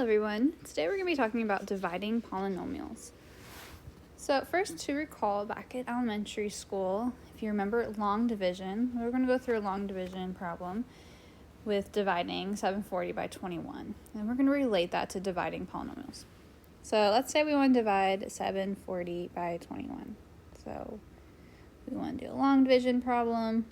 everyone. Today we're going to be talking about dividing polynomials. So first, to recall, back at elementary school, if you remember long division, we were going to go through a long division problem with dividing 740 by 21. And we're going to relate that to dividing polynomials. So let's say we want to divide 740 by 21. So we want to do a long division problem.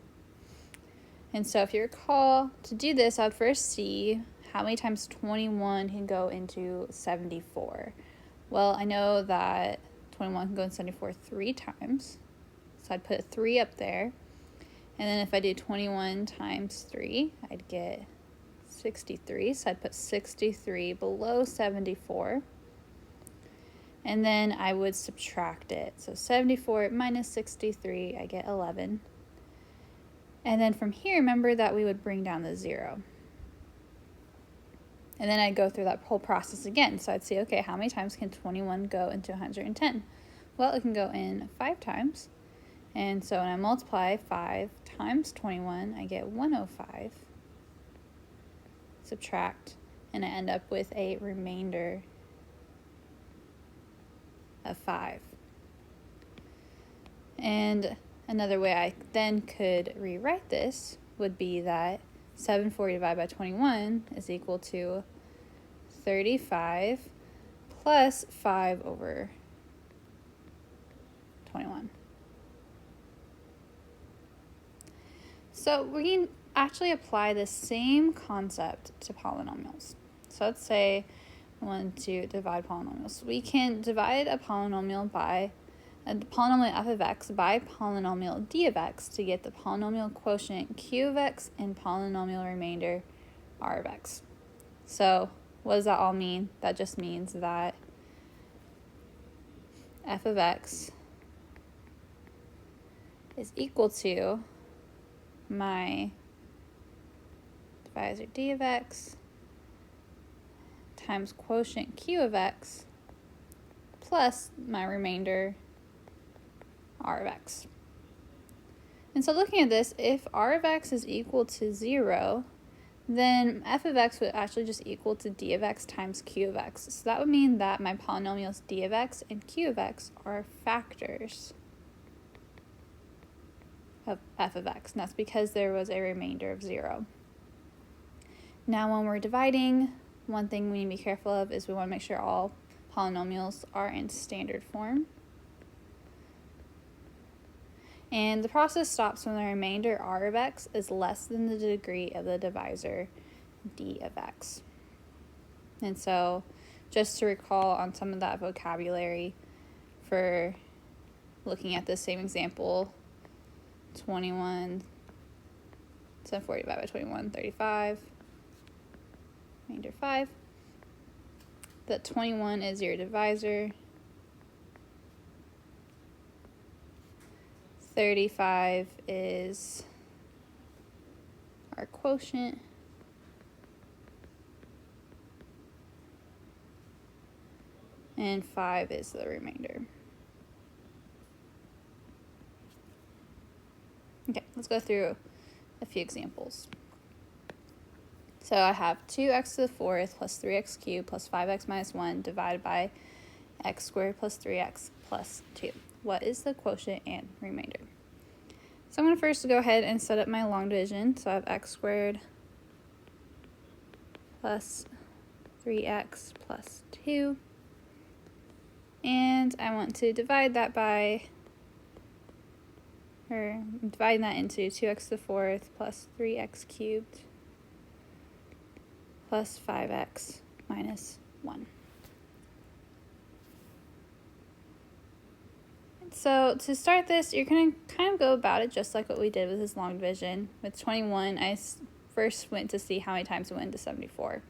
And so if you recall, to do this, I would first see how many times 21 can go into 74. Well, I know that 21 can go in 74 3 times. So I'd put a 3 up there. And then if I do 21 times 3, I'd get 63. So I'd put 63 below 74. And then I would subtract it. So 74 minus 63, I get 11. And then from here, remember that we would bring down the 0. And then I'd go through that whole process again. So I'd say, okay, how many times can 21 go into 110? Well, it can go in 5 times. And so when I multiply 5 times 21, I get 105. Subtract, and I end up with a remainder of 5. And another way I then could rewrite this would be that 740 divided by 21 is equal to 35 plus 5 over 21. So we can actually apply the same concept to polynomials. So let's say I want to divide polynomials. We can divide a polynomial by a polynomial f of x by polynomial d of x to get the polynomial quotient q of x and polynomial remainder r of x. So what does that all mean? That just means that f of x is equal to my divisor d of x times quotient q of x plus my remainder r of x. And so looking at this, if r of x is equal to 0, then f of x would actually just equal to d of x times q of x. So that would mean that my polynomials d of x and q of x are factors of f of x. And that's because there was a remainder of 0. Now when we're dividing, one thing we need to be careful of is we want to make sure all polynomials are in standard form. And the process stops when the remainder r of x is less than the degree of the divisor d of x. And so just to recall on some of that vocabulary for looking at the same example, 740 divided by 21, 35, remainder 5. That 21 is your divisor. 35 is our quotient. And 5 is the remainder. Okay, let's go through a few examples. So I have 2x to the 4th plus 3x cubed plus 5x minus 1 divided by x squared plus 3x plus 2. What is the quotient and remainder? So I'm going to first go ahead and set up my long division. So I have x squared plus 3x plus 2. And I want to divide that by, or divide that into 2x to the 4th plus 3x cubed plus 5x minus 1. So to start this, you're going to kind of go about it just like what we did with this long division. With 21, I first went to see how many times it went into 74.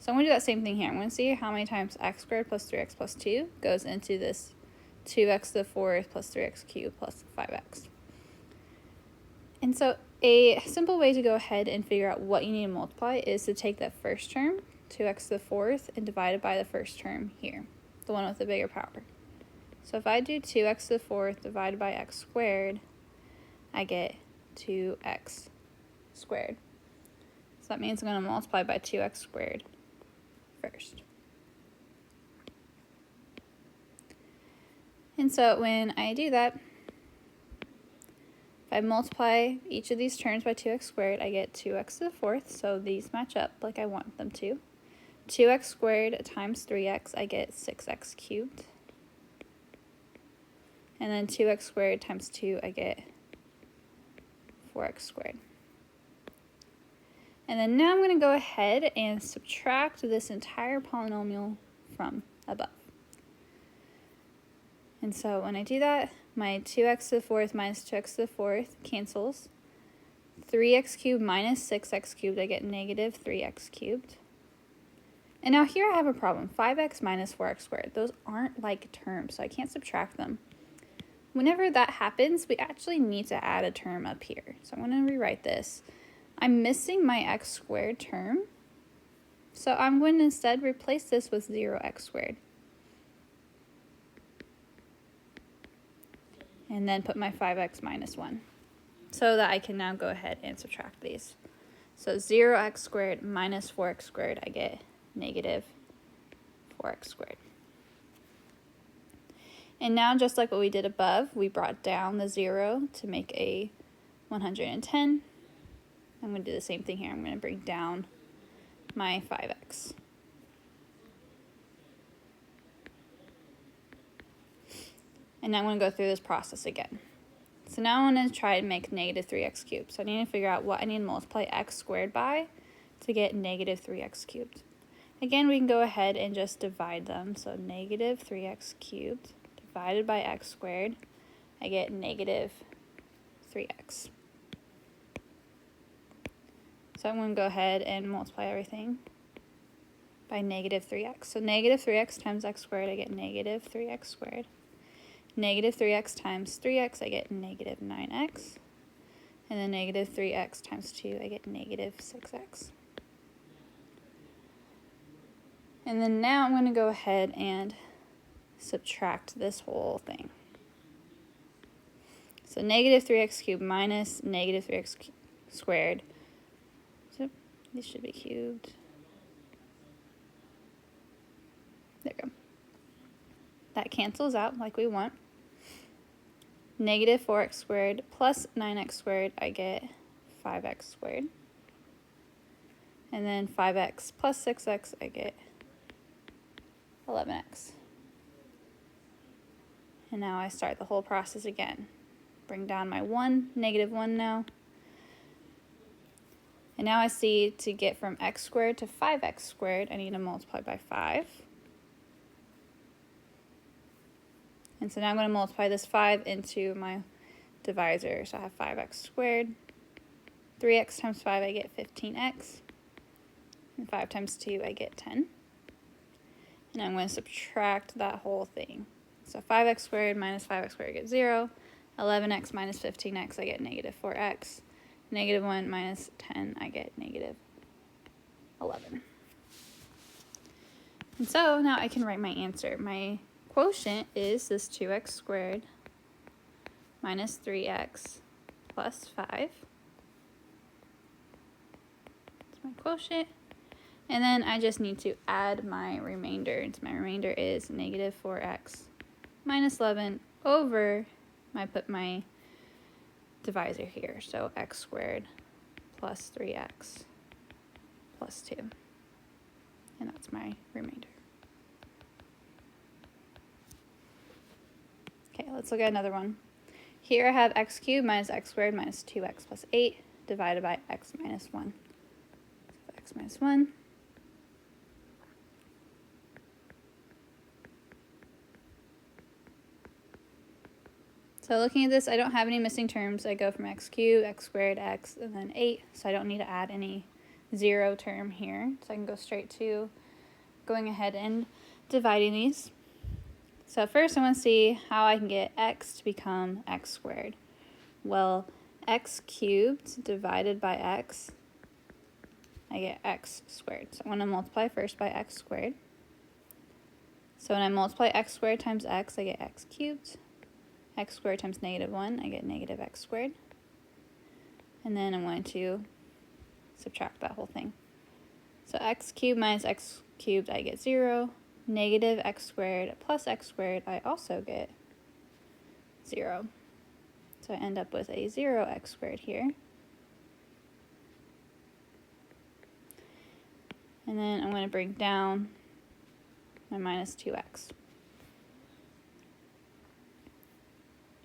So I'm going to do that same thing here. I'm going to see how many times x squared plus 3x plus 2 goes into this 2x to the 4th plus 3x cubed plus 5x. And so a simple way to go ahead and figure out what you need to multiply is to take that first term, 2x to the 4th, and divide it by the first term here, the one with the bigger power. So if I do 2x to the 4th divided by x squared, I get 2x squared. So that means I'm going to multiply by 2x squared first. And so when I do that, if I multiply each of these terms by 2x squared, I get 2x to the fourth, so these match up like I want them to. 2x squared times 3x, I get 6x cubed. And then 2x squared times 2, I get 4x squared. And then now I'm going to go ahead and subtract this entire polynomial from above. And so when I do that, my 2x to the fourth minus 2x to the fourth cancels. 3x cubed minus 6x cubed, I get negative 3x cubed. And now here I have a problem. 5x minus 4x squared. Those aren't like terms, so I can't subtract them. Whenever that happens, we actually need to add a term up here. So I'm going to rewrite this. I'm missing my x squared term, so I'm going to instead replace this with 0x squared. And then put my 5x minus 1, so that I can now go ahead and subtract these. So 0x squared minus 4x squared, I get negative 4x squared. And now, just like what we did above, we brought down the 0 to make a 110. I'm going to do the same thing here. I'm going to bring down my 5x. And now I'm going to go through this process again. So now I'm going to try to make negative 3x cubed. So I need to figure out what I need to multiply x squared by to get negative 3x cubed. Again, we can go ahead and just divide them. So negative 3x cubed divided by x squared, I get negative 3x. So I'm going to go ahead and multiply everything by negative 3x. So negative 3x times x squared, I get negative 3x squared. Negative 3x times 3x, I get negative 9x. And then negative 3x times 2, I get negative 6x. And then now I'm going to go ahead and subtract this whole thing. So negative 3x cubed minus negative 3x squared. So this should be cubed. There we go. That cancels out like we want. Negative 4x squared plus 9x squared, I get 5x squared. And then 5x plus 6x, I get 11x. And now I start the whole process again. Bring down my 1, negative 1 now. And now I see to get from x squared to 5x squared, I need to multiply by 5. And so now I'm going to multiply this 5 into my divisor. So I have 5x squared. 3x times 5, I get 15x. And 5 times 2, I get 10. And I'm going to subtract that whole thing. So 5x squared minus 5x squared, I get 0. 11x minus 15x, I get negative 4x. Negative 1 minus 10, I get negative 11. And so now I can write my answer. My quotient is this 2x squared minus 3x plus 5. That's my quotient. And then I just need to add my remainder. And so my remainder is negative 4x minus 11 over, I put my divisor here. So x squared plus 3x plus 2. And that's my remainder. Okay, let's look at another one. Here I have x cubed minus x squared minus 2x plus 8 divided by x minus 1. So x minus 1. So looking at this, I don't have any missing terms. I go from x cubed, x squared, x, and then 8. So I don't need to add any 0 term here. So I can go straight to going ahead and dividing these. So first I want to see how I can get x to become x squared. Well, x cubed divided by x, I get x squared. So I'm going to multiply first by x squared. So when I multiply x squared times x, I get x cubed. X squared times negative 1, I get negative x squared. And then I'm going to subtract that whole thing. So x cubed minus x cubed, I get 0. Negative x squared plus x squared, I also get 0. So I end up with a 0x squared here. And then I'm going to bring down my minus 2x.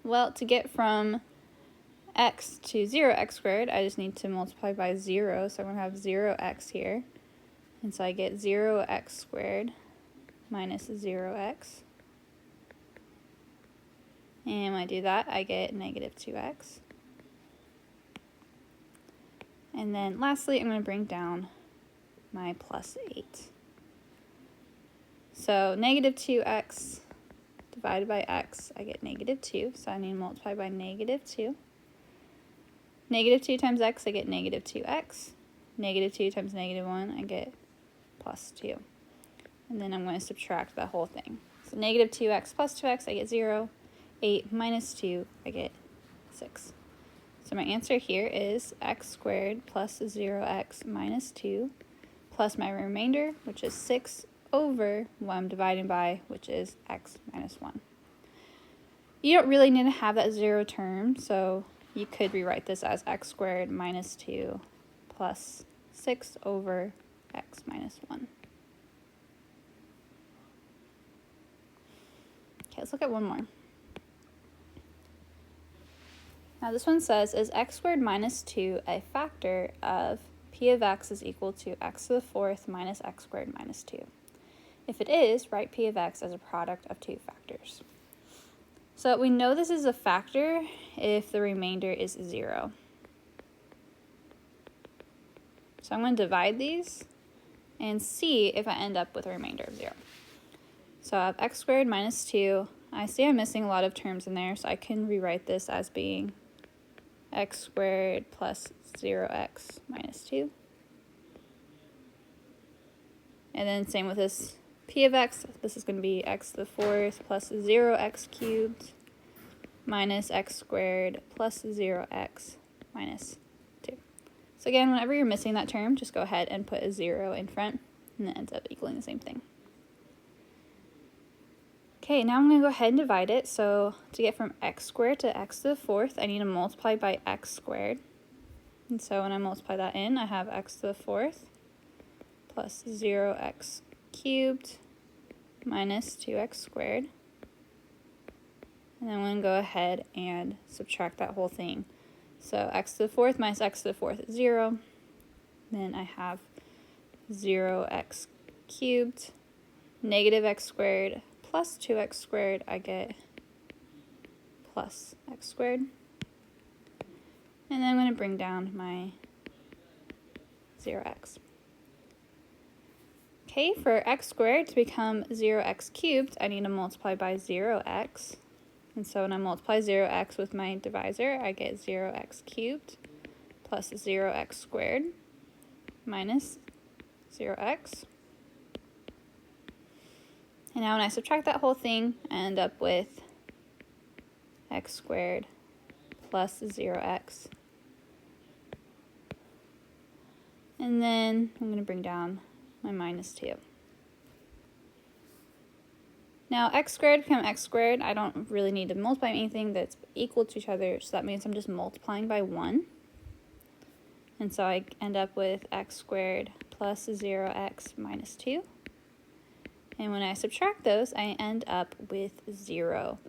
Well, to get from x to 0x squared, I just need to multiply by 0. So I'm going to have 0x here. And so I get 0x squared minus 0x. And when I do that, I get negative 2x. And then lastly, I'm going to bring down my plus 8. So negative 2x divided by x, I get negative 2. So I need to multiply by negative 2. Negative 2 times x, I get negative 2x. Negative 2 times negative 1, I get plus 2. And then I'm going to subtract that whole thing. So negative 2x plus 2x, I get 0. 8 minus 2, I get 6. So my answer here is x squared plus 0x minus 2 plus my remainder, which is 6 over what I'm dividing by, which is x minus 1. You don't really need to have that 0 term, so you could rewrite this as x squared minus 2 plus 6 over x minus 1. Okay, let's look at one more. Now this one says, is x squared minus 2 a factor of p of x is equal to x to the fourth minus x squared minus 2? If it is, write p of x as a product of two factors. So we know this is a factor if the remainder is 0. So I'm going to divide these and see if I end up with a remainder of 0. So I have x squared minus 2. I see I'm missing a lot of terms in there, so I can rewrite this as being x squared plus 0x minus 2. And then same with this p of x. This is going to be x to the fourth plus 0x cubed minus x squared plus 0x minus 2. So again, whenever you're missing that term, just go ahead and put a 0 in front, and it ends up equaling the same thing. Okay, now I'm going to go ahead and divide it. So to get from x squared to x to the fourth, I need to multiply by x squared. And so when I multiply that in, I have x to the fourth plus 0x cubed minus 2x squared. And then I'm going to go ahead and subtract that whole thing. So x to the fourth minus x to the fourth is 0. Then I have 0x cubed, negative x squared, plus 2x squared, I get plus x squared. And then I'm going to bring down my 0x. Okay, for x squared to become 0x cubed, I need to multiply by 0x. And so when I multiply 0x with my divisor, I get 0x cubed plus 0x squared minus 0x. And now when I subtract that whole thing, I end up with x squared plus 0x. And then I'm going to bring down my minus 2. Now x squared become x squared. I don't really need to multiply anything that's equal to each other, so that means I'm just multiplying by 1. And so I end up with x squared plus 0x minus 2. And when I subtract those, I end up with 0.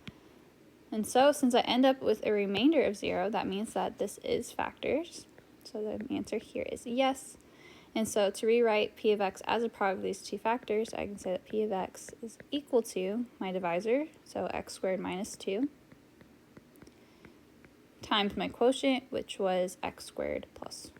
And so since I end up with a remainder of 0, that means that this is factors. So the answer here is yes. And so to rewrite p of x as a product of these two factors, I can say that p of x is equal to my divisor, so x squared minus 2, times my quotient, which was x squared plus